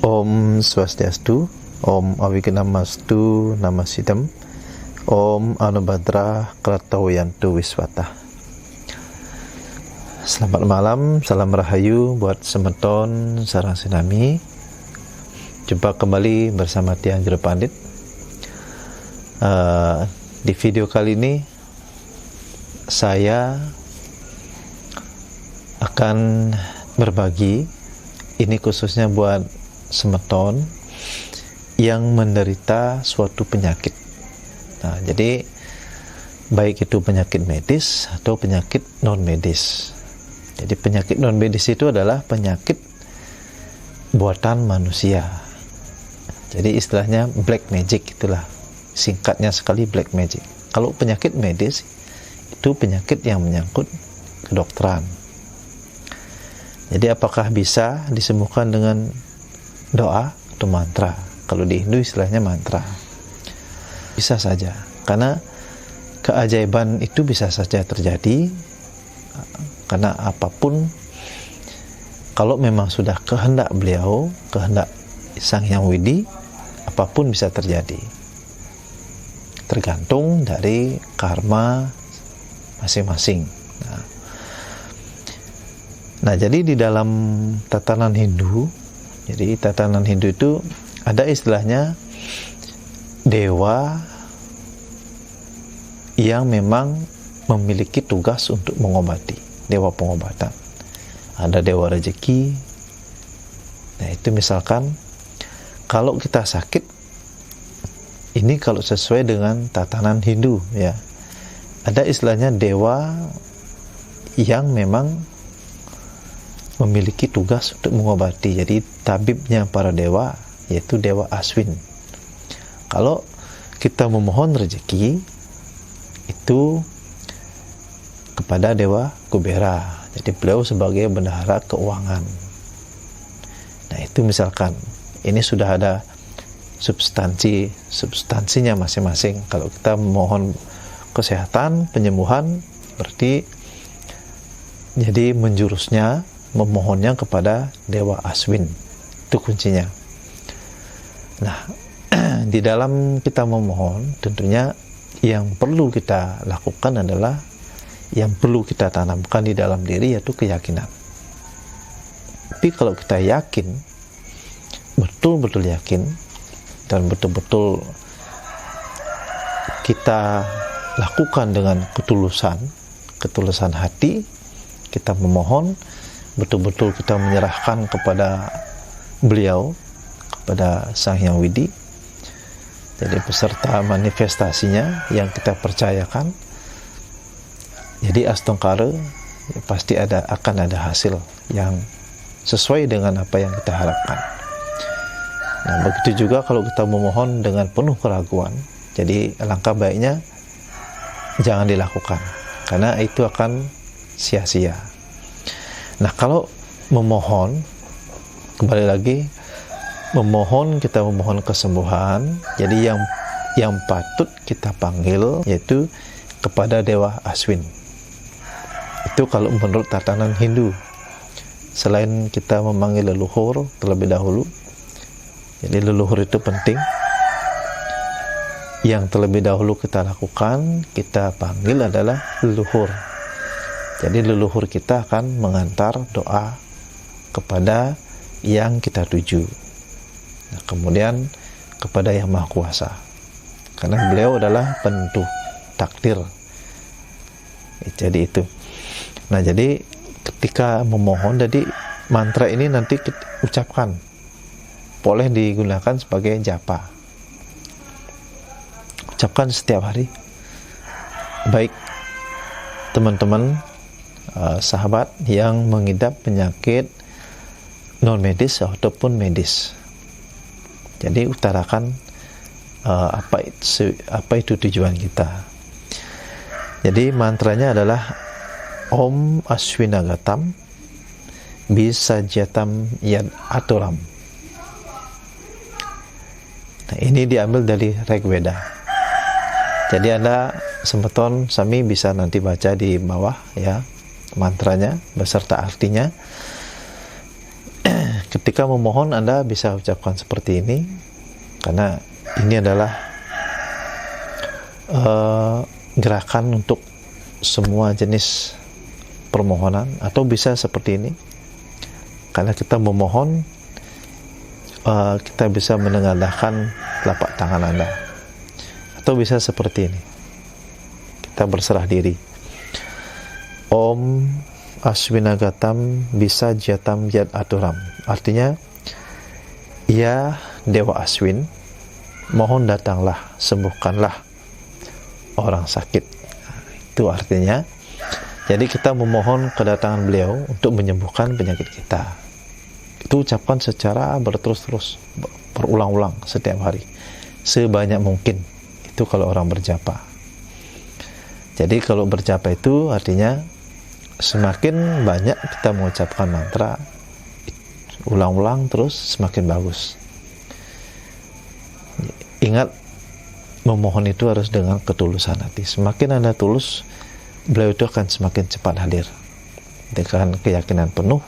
Om Swastiastu, Om Awignamastu Namasidam, Om Anubhadra Kratawiyantu Wiswata. Selamat malam, salam rahayu buat semeton sareng sinami. Jumpa kembali bersama Tiang Jero Pandit. Di video kali ini saya akan berbagi, ini khususnya buat semeton yang menderita suatu penyakit. Nah, jadi baik itu penyakit medis atau penyakit non medis. Jadi penyakit non medis itu adalah penyakit buatan manusia. Jadi istilahnya black magic, itulah singkatnya sekali, black magic. Kalau penyakit medis itu penyakit yang menyangkut kedokteran. Jadi apakah bisa disembuhkan dengan doa atau mantra? Kalau di Hindu istilahnya mantra. Bisa saja, karena keajaiban itu bisa saja terjadi. Karena apapun, kalau memang sudah kehendak beliau, kehendak Sang Hyang Widi, apapun bisa terjadi. Tergantung dari karma masing-masing. Nah, jadi di dalam tatanan Hindu, jadi tatanan Hindu itu ada istilahnya dewa yang memang memiliki tugas untuk mengobati, dewa pengobatan. Ada dewa rezeki. Nah, itu misalkan kalau kita sakit, ini kalau sesuai dengan tatanan Hindu ya, ada istilahnya dewa yang memang memiliki tugas untuk mengobati. Jadi tabibnya para dewa yaitu Dewa Aswin. Kalau kita memohon rezeki itu kepada Dewa Kubera. Jadi beliau sebagai bendahara keuangan. Nah, itu misalkan ini sudah ada substansinya masing-masing. Kalau kita memohon kesehatan, penyembuhan, berarti jadi menjurusnya, memohonnya kepada Dewa Aswin. Itu kuncinya. Nah, di dalam kita memohon, tentunya yang perlu kita lakukan adalah, yang perlu kita tanamkan di dalam diri yaitu keyakinan. Tapi kalau kita yakin, betul-betul yakin, dan betul-betul kita lakukan dengan ketulusan hati, kita memohon, betul-betul kita menyerahkan kepada beliau, kepada Sang Hyang Widi. Jadi beserta manifestasinya yang kita percayakan. Jadi astongkara ya, pasti akan ada hasil yang sesuai dengan apa yang kita harapkan. Nah, begitu juga kalau kita memohon dengan penuh keraguan. Jadi alangkah baiknya jangan dilakukan, karena itu akan sia-sia. Nah, kalau memohon, kembali lagi, kita memohon kesembuhan. Jadi yang patut kita panggil yaitu kepada Dewa Aswin. Itu kalau menurut tatanan Hindu. Selain kita memanggil leluhur terlebih dahulu, jadi leluhur itu penting. Yang terlebih dahulu kita lakukan, kita panggil adalah leluhur. Jadi leluhur kita akan mengantar doa kepada yang kita tuju. Nah, kemudian kepada Yang Maha Kuasa. Karena beliau adalah penentu takdir. Jadi itu. Nah, jadi ketika memohon, jadi mantra ini nanti kita ucapkan. Boleh digunakan sebagai japa. Ucapkan setiap hari. Baik teman-teman, sahabat yang mengidap penyakit non medis ataupun medis. Jadi utarakan apa itu tujuan kita. Jadi mantranya adalah Om Aswinagatam Bisajatam Yad Aturam. Nah, ini diambil dari Rigveda. Jadi Anda semeton sami bisa nanti baca di bawah ya mantranya beserta artinya. ketika memohon Anda bisa ucapkan seperti ini, karena ini adalah gerakan untuk semua jenis permohonan. Atau bisa seperti ini, karena kita memohon, kita bisa menengadahkan telapak tangan Anda. Atau bisa seperti ini, kita berserah diri. Om Aswinagatam bisa jatam jad aturam. Artinya, ya Dewa Aswin, mohon datanglah, sembuhkanlah orang sakit. Itu artinya. Jadi kita memohon kedatangan beliau untuk menyembuhkan penyakit kita. Itu ucapkan secara berterus-terus, berulang-ulang setiap hari, sebanyak mungkin. Itu kalau orang berjapa. Jadi kalau berjapa itu artinya semakin banyak kita mengucapkan mantra, ulang-ulang terus, semakin bagus. Ingat, memohon itu harus dengan ketulusan hati. Semakin Anda tulus, beliau itu akan semakin cepat hadir dengan keyakinan penuh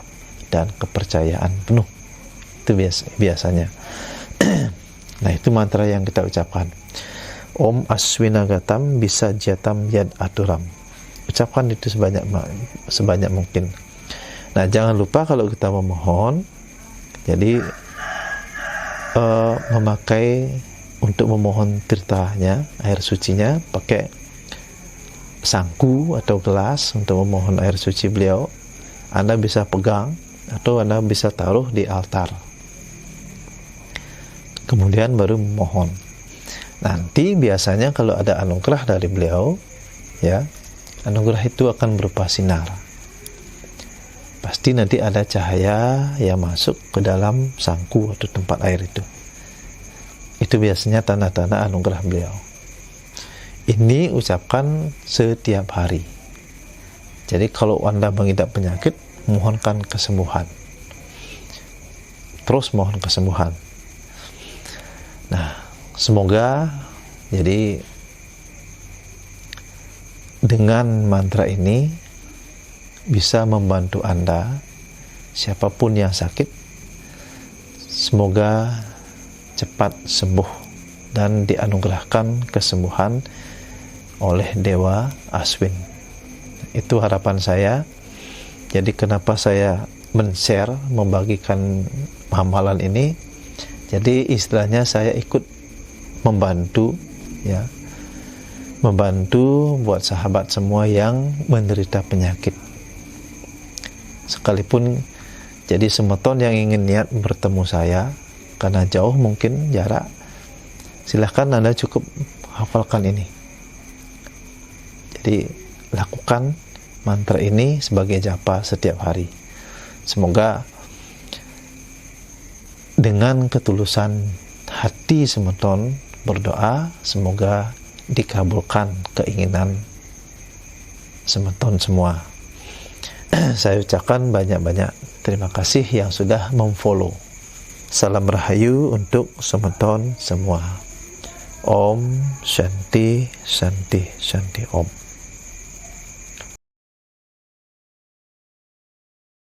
dan kepercayaan penuh. Itu biasanya. Nah, itu mantra yang kita ucapkan. Om Aswinagatam bisa jatam yad aturam. Ucapkan itu sebanyak mungkin. Nah, jangan lupa kalau kita memohon, jadi memakai untuk memohon tirtanya, air sucinya, pakai sangku atau gelas untuk memohon air suci beliau. Anda bisa pegang atau Anda bisa taruh di altar. Kemudian baru memohon. Nanti biasanya kalau ada anugerah dari beliau, ya, anugerah itu akan berupa sinar. Pasti nanti ada cahaya yang masuk ke dalam sangku atau tempat air itu. Itu biasanya tanda-tanda anugerah beliau. Ini ucapkan setiap hari. Jadi kalau Anda mengidap penyakit, mohonkan kesembuhan. Terus mohon kesembuhan. Nah, semoga jadi dengan mantra ini bisa membantu Anda, siapapun yang sakit, semoga cepat sembuh dan dianugerahkan kesembuhan oleh Dewa Aswin. Itu harapan saya. Jadi kenapa saya men-share, membagikan amalan ini, jadi istilahnya saya ikut membantu, ya, membantu buat sahabat semua yang menderita penyakit. Sekalipun jadi semeton yang ingin niat bertemu saya, karena jauh mungkin jarak, silahkan Anda cukup hafalkan ini. Jadi lakukan mantra ini sebagai japa setiap hari. Semoga dengan ketulusan hati semeton berdoa, semoga dikabulkan keinginan semeton semua. Saya ucapkan banyak-banyak terima kasih yang sudah memfollow. Salam rahayu untuk semeton semua. Om Shanti Shanti Shanti Om.